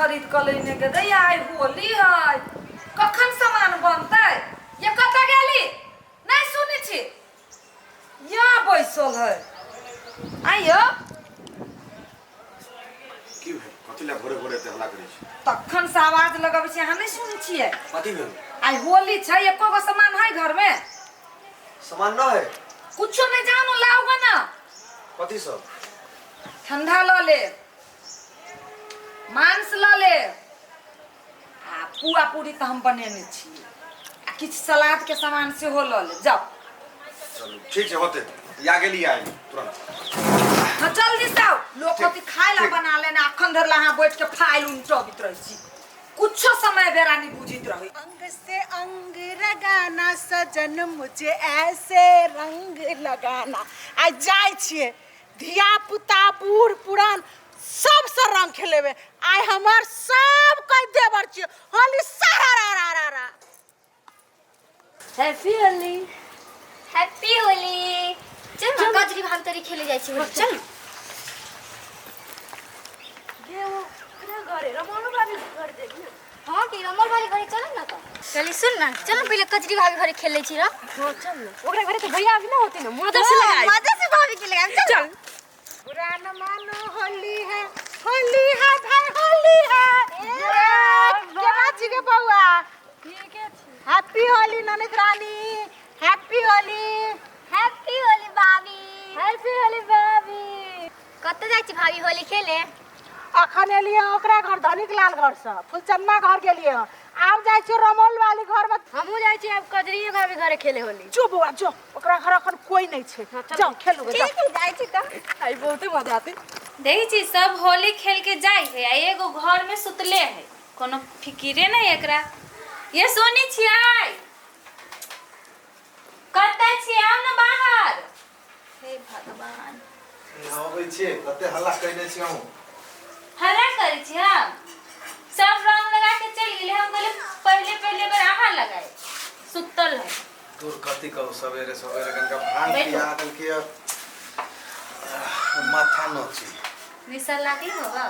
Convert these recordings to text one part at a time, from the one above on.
खरीद कर लेने के दैया आई होली है कखन सामान बनते ये कत गेली नहीं सुनी छी यहाँ बैसल है आइयो की भेल कथि ला भोरे भोरे हल्ला करै छी तखन से आवाज लगाबै छी अहाँ नहीं सुनै छियै कथि भेल आई होली छै एको गो सामान है घर में सामान न है कुछो नहीं जानो लाओगे ना कथि सब ठंडा ल ले मांस ल ले आ पूरा पूरी तो हम बनेने छी आ किछ सलाद के सामान से हो ल ले जाओ चलू ठीक छै होते या गेली आई तुरंत हाँ जल्दी से आओ लोग कथी खाए ला बना लेना अखन धर ला बैठ के फाइल उंटबित रही छी कुछ समय बेरा नहीं बुझित रही अंग से अंग लगाना सजन मुझे ऐसे रंग लगाना आ जाय छिए धिया पुता बूढ़ पुरान सब से रंग खेलेबे आइ हमर सब कह देवर छिए होली सारा रा रा रा हैप्पी होली चल कजरी भाग तरी खेले जाय छी चल ये वो घरे रमोलो भाभी घर देबी हां की रमल वाली घरे चल ना तो चली सुन ना चल पहले कजरी भाभी घरे खेले छी रा हां चल ना ओकरा घरे तो भैया अभी ना होती ना मजा से भाभी के लगाए चल पुरान मानो होली है भाई होली है केना छी के बौआ ठीक है हैप्पी होली ननद रानी हैप्पी होली भाभी कत जाय छी भाभी होली खेले अखन एलिए ओकरा घर धनिक लाल घर से फुलचन्ना घर गेलिए आब जाय छी रमोल वाली घर में हमहू जाय छी अब कजरी भाभी घरे खेले होली जो बौआ जो ओकरा घर अखन कोई नहीं छे जाओ खेलू जाओ जाय छी त आई बहुते मजा आती देखी छी सब होली खेल के जाय है एगो घर में सुतले है कोनो फिकिरे नहीं एकरा ये सोनी छियै कत छियै ना बाहर हे भगवान आबै छी कते हल्ला कइने छी हम हल्ला करै छी हम सब रंग लगा के चल गेले हम कहले पहले बार अहाँ लगाए सुतल है तोर कथि कहू सवेरे सवेरे कनका भांग पिया देल के माथा न छी निशा लागी होगा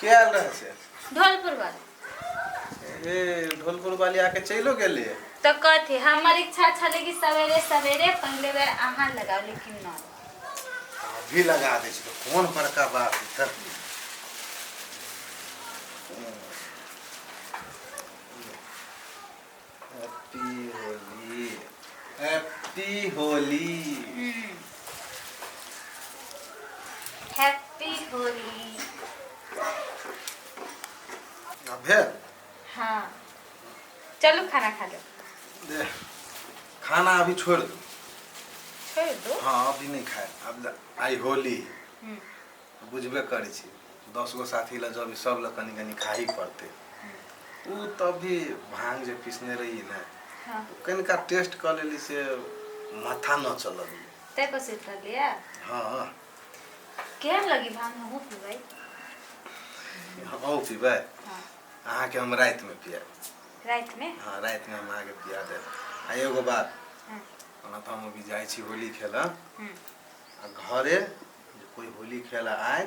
के आल रहे से ढोलपुर वाले ए ढोलपुर वाली आके चलो गेले तो कथी हमर इच्छा छले कि सवेरे सवेरे पहले बार अहाँ लगाओ लेकिन न अभी लगा दे छी तो कौन बड़का बात है हैप्पी होली हैप्पी होली अबे हाँ चलो खाना खा लो दे खाना अभी छोड़ दो छोड़ दो हाँ अभी नहीं खाए अब आई होली बुझबे करे छी 10 गो साथी ला जब सब ला कनी कनी खाही पड़ते उ तभी भांग जे पीसने रही ना हाँ कनिका टेस्ट कर लेली से माथा न चलल ते को से कर लिया हाँ केहन लगी भांग हम पीबै औ पीबै हाँ अहाँ के हम रात में पिया रात में हाँ रात में हम अहाँ के पिया दे आ एगो बात हाँ ओना तो हम अभी जाय छी होली खेला आ घरे कोई होली खेला आए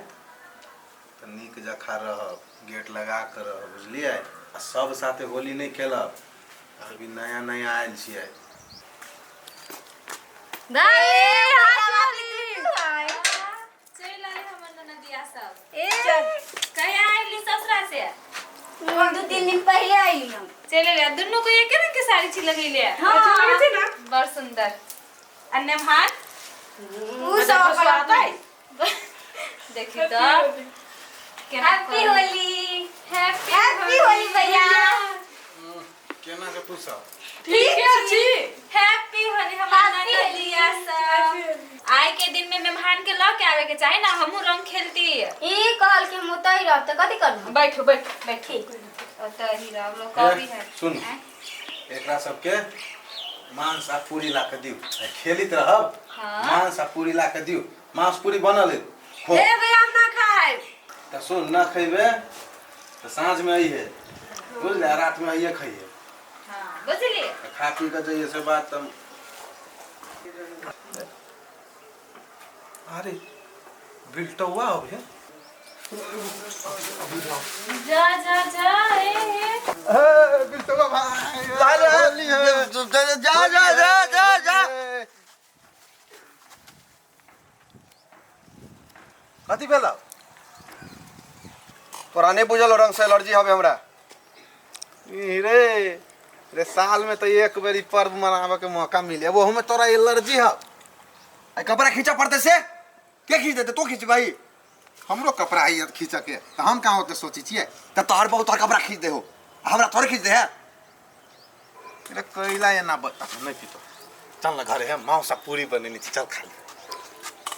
तो नीक जखा रहब गेट लगा कर रहब बुझलिए आ सब साथे होली नहीं खेलब अभी नया नया आयल छियै चल आले हमर ननदिया सब कहे आइली ससुरा से 2-3 दिन पहले आइली हम चले ले दोनों को एक रंग के साड़ी छी लगैले हाँ। अच्छा लगे छै ना बड़ सुंदर अन्य भान उ सब बताई देखी तो हैप्पी होली हैप्पी होली भैया केना के पूछा ठीक है जी हैप्पी होली हमार ननदिया सब आइ के दिन में मेहमान के ल के आवे के चाहे ना हमहु रंग खेलती ई कहल के मुतई रहत कथि करब बैठो बैठी ओतही रह लो कभी है सुन एकरा सबके मांस आ पूरी ला के दियो खेलित रहब हाँ। मांस आ पूरी ला के दियो मांस पूरी बनल है हो ए भैया हम ना खाए त सुन ना खइबे त सांझ में आई है बुझ ले रात में आइए खाइए हां बुझलिए खा पी के जाइए से बात तम अरे बिल्टवा हो है जा जा जा बिल्टुआ भाई जा जा जा जा जा कथी भेल तोरा नहीं बुझल रंग से एलर्जी हवे हमरा। रे रे साल में तो एक बेरी पर्व मनावे के मौका मिले वो में तोरा एलर्जी है। कपड़ा खींचा पड़ते से के खींच देते तो खींच भाई। हमरो कपड़ा आई खींच के तो हम कहाँ होते सोची छिए तब तोहर बहुत तोहर कपड़ा खींच दे हो हमरा थोड़े खींच दे है। अरे कैला ये ना बता नहीं पीतो चल ना घरे है मौसा पूरी बनेनी थी चल खा ले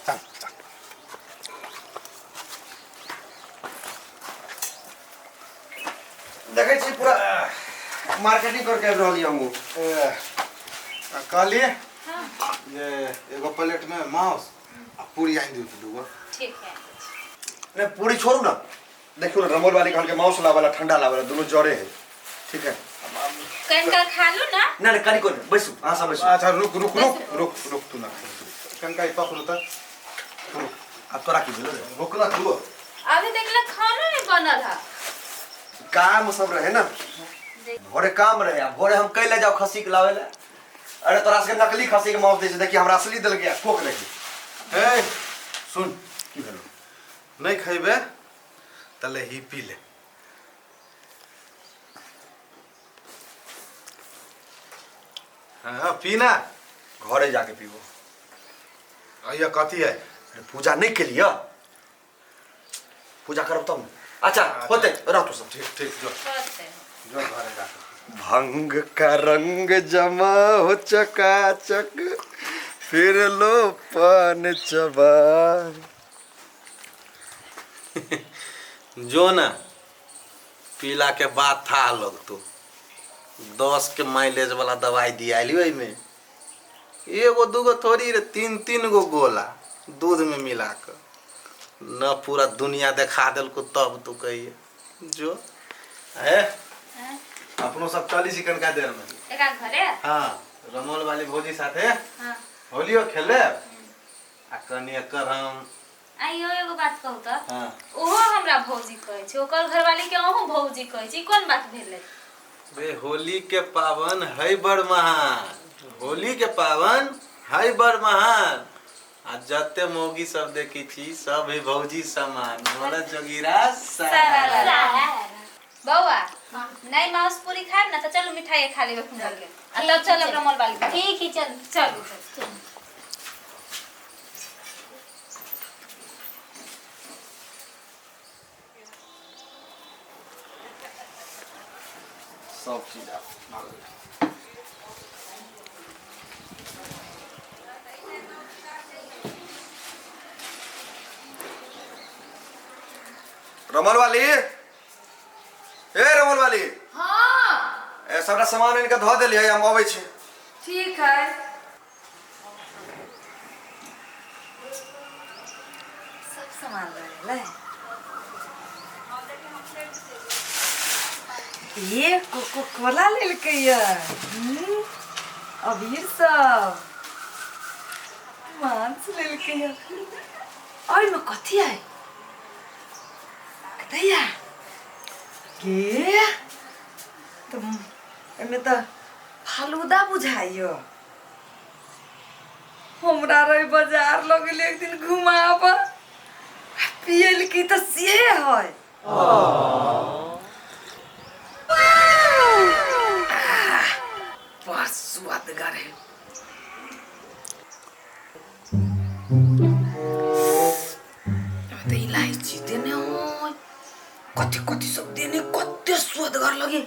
चल चल देखे छी पूरा मार्केटिंग करके आबि रहलिए हम। कहलिए ये एगो प्लेट में मांस आ पूरी आई दियो दूगो। ठीक है नहीं पूरी छोड़ू ना। देखियो ना रमोल वाली कहल के मांस लावाला ठंडा लावाला दोनों जड़े है। ठीक है कनका खा लो ना। ना ना कनी को बैसू हां सब बैसू। अच्छा रुक रुक रुक रुक रुक तू ना कनका ई पकड़ो त रुक अब तोरा की भेलो रुक ना तू अभी देखला खाना नहीं बनल है। काम सब रहे ना भोरे काम रहे। अब भोरे हम कैले जाओ खसी के लावे ला। अरे तोरा से नकली खसी के मांस दे छै देखि हमरा असली दल के ठोक रही। ए सुन की भेलो नहीं खइबे तले ही पी ले। हाँ पीना घरे जाके पीबो। ये कथी है पूजा नहीं के लिए पूजा करब तब। अच्छा होते रह तू सब। ठीक ठीक जो जो घरे जाके भंग का रंग जमा हो चकाचक फिर लो पान चबार। जो ना पीला के बाद था लग तो 10 के माइलेज वाला दवाई दिया ओहि में एगो दूगो थोड़ी रे 3 गो गोला दूध में मिला कर न पूरा दुनिया देखा दिल को तब तो कहिए जो है अपनों सब चली चिकन का देर में एका घरे हाँ रमोल वाली भौजी साथे हां होलियो खेले आ कनी एकर हम आइयो एगो बात कहू त हाँ ओहो हमरा भौजी कहै छै ओकर घरवाली के ओहो भौजी कहै छै कोन बात भेलै। बे होली के पावन है बड़ महान। होली के पावन है बड़ महान आ जते मौगी सब देखी छी सब है भौजी समान मोला जोगिरा सारा। बौआ नहीं मांस पूरी खाए ना तो चलो मिठाई खा लेबे कुंडल के आ तब चल रमोल वाली ठीक है चल चल सब चीज रमल वाली ए रमल वाली हां ए सबटा सामान इनका धो देलिए हम आबै छी। ठीक है सब सामान ले ये कोको कोला ले के अबीर सब मांस ले के और में कथी है कतैया के तुम एमे त फालूदा बुझाइयो हमरा रे बाजार लगल एक दिन घुमाब पियल की त से है बहुत स्वादगर है। तो इलायची देने हो कथी कथी सब देने कते स्वादगर लगे।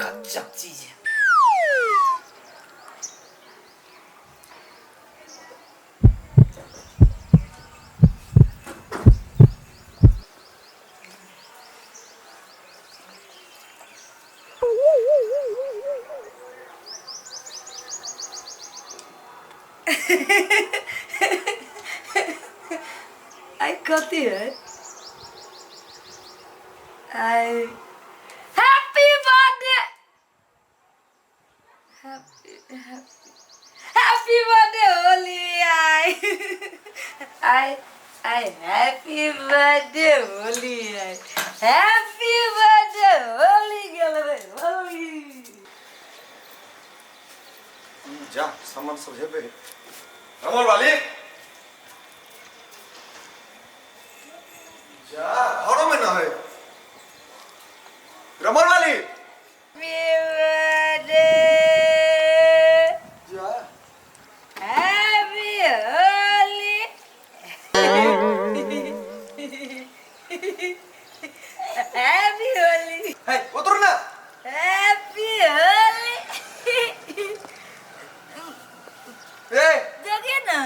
गजब चीज है। आई कथी है आई happy birthday happy birthday Holi आई हैप्पी बर्थडे होली आई हैप्पी बर्थडे होली गेल रे होली जा सामान सब है पे रमोल वाली जा घरों में ना है रमोल वाली जा हैप्पी होली हैप्पी होली है उतर ना हैप्पी होली ए देखिए ना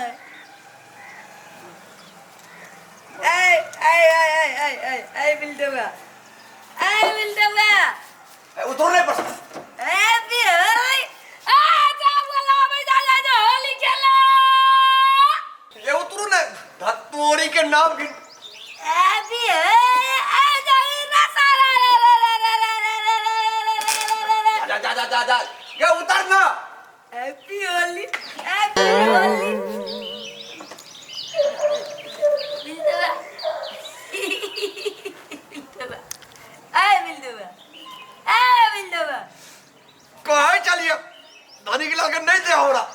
आई विल do it उतर नहीं पड़ हैप्पी होली जा बोला भाई जा होली खेलो ये उतरू ना धतोड़ी के नाम की हैप्पी होली आ जाओ ना सारा जा ये उतर ना हैप्पी होली हैप्पी होली कहाँ चलिए धनी के लाकर नहीं दे हो रहा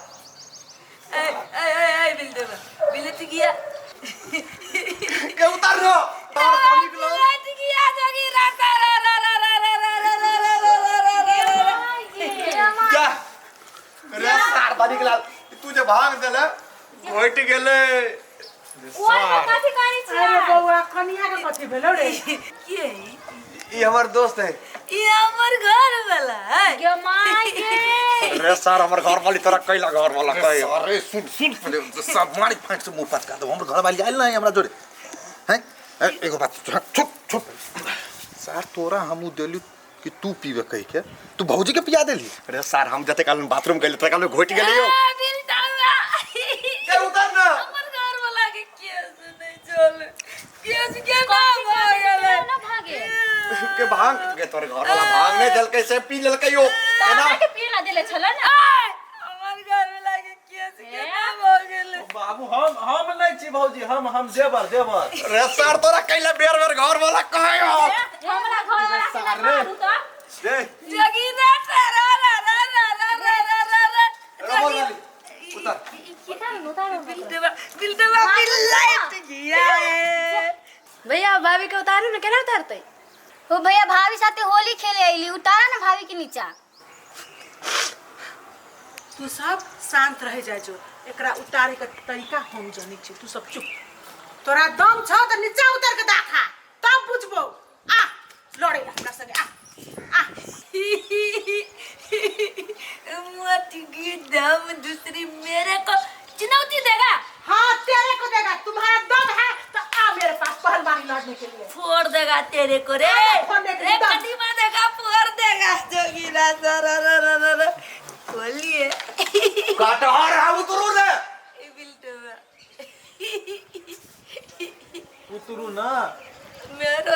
के उतर ना और धनी के लाकर जा रे सार धनी के लाल तू जे भाग देले घोट गेले अरे बउआ कनिया के कथी भेलो रे ये हमार दोस्त है अरे सर हमार घर वाली तरह कैला घर वाला कहे अरे सुन पहले सब मारी फांक से मुंह पटका दो हमर घर वाली आइल ना हमरा जोड़े हैं एगो बात चुप सर तोरा हमू देलू कि तू पीवे कह के तू भौजी के पिया देली अरे सर हम जते काल बाथरूम गइले त काल घोट गेली हो के उतर ना के भांग के तोरे घर वाला भांग नहीं दल कैसे पी लेल कहियो ना बाबू हम नहीं छी भौजी हम जेबर रे सर तोरा कैला बेर घर वाला कहे हो दे रमोल वाली उतर भैया भाभी के उतारू ना केना उतारते हो भैया भाभी साथे होली खेले आइली उतारा ना भाभी के नीचा तू सब शांत रह जा जो एकरा उतारे के तरीका हम जानी छी तू सब चुप तोरा दम छ त नीचा उतर के देखा तब बुझबो आ लड़े हमरा संगे आ दम दूसरी मेरे को चुनौती देगा हाँ तेरे को देगा तुम्हारा दम है तो आ मेरे पास पहलवानी लड़ने के लिए फोड़ देगा तेरे को रे फोड़ने के रे लिए दम। कदीमा देगा फोड़ देगा जोगीरा सर बोलिए काटहर है उतरू ने उतरू ना मेरा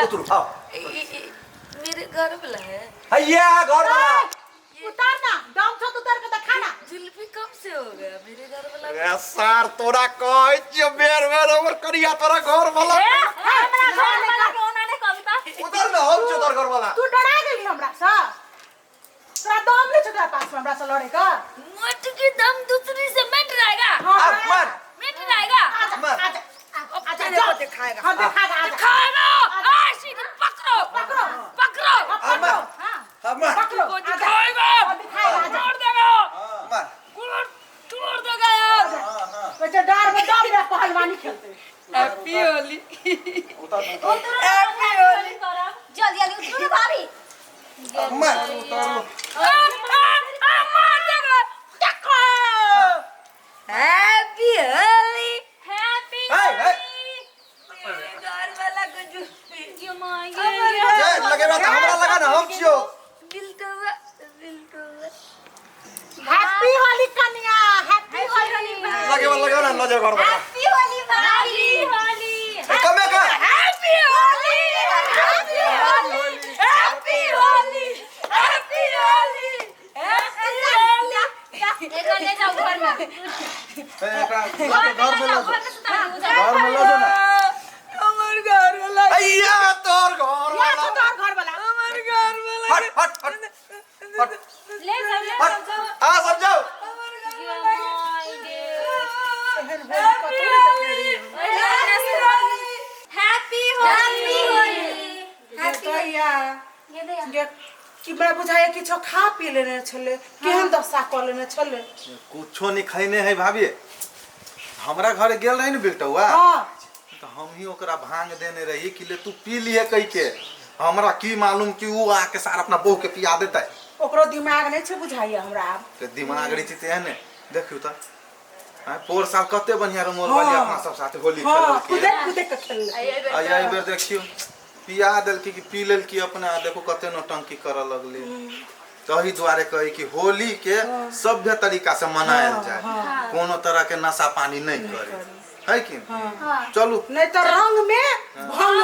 उतरू आओ मेरे घर वाला है ये घर वाला उतार ना दम छ तो उतर के देखा ना जुल्फी कब से हो गया मेरे घर वाला रे सर तोरा कहे छियो बेर हमर करिया तोरा घर वाला उतर ना हम छ तोर घर वाला तू डरा गेली हमरा से तोरा दम ले छ तोरा पास में हमरा से लड़े का मोट की दम दूसरी से मिट जाएगा आ मार मिट जाएगा मार तेरे को दिखाएगा हाँ दिखाएगा आजा खाएगा सीधे पकड़ो पकड़ो पकड़ो मार मार पकड़ो वो आजा दिखाएगा दिखाएगा आजा तोड़ देगा मार तोड़ देगा यार वैसे डर में दम ले पहलवानी खेलते हैप्पी होली उतर हैप्पी होली जल्दी जल्दी उतरो ना भाभी मार मार देगा टक्को हैप्पी होली हैप्पी हाय हाय मेरे घर वाला को जुल्फी ये माय ए लगे बात हमरा लगा ना हम छियो दिल तो हैप्पी होली कन्या हैप्पी होली लगे ना नजर घर वाला हैप्पी होली भाभी होली कमे का happy Holi happy Holi happy Holi happy Holi ये दे जे कि बड़ा बुझाए किछो खा पी लेने छले केहन दशा कर लेने छले कुछो नहीं खैने है भाभी। हमरा घर गेल रही न बेटवा, हां तो हम ही ओकरा भांग देने रही कि ले तू पी लिए कह के। हमरा की मालूम कि वो आके सारा अपना बहू के पिया देता है। ओकरो दिमाग नहीं छे बुझाइए हमरा अब ते दिमाग रही थी तेहने देखियो त पोर साल कते बढ़िया रंगोल वाली अपना सब साथे होली हां खेलल के खुदे के खेल आई बेर देखियो पिया देल की पी लेल की अपना देखो कते नौटंकी करे लगले। तही द्वारे कही कि होली के सभ्य तरीका से मनायल जाए, कोनो तरह के नशा पानी नहीं करे है कि हां चलू नहीं तो रंग में भंग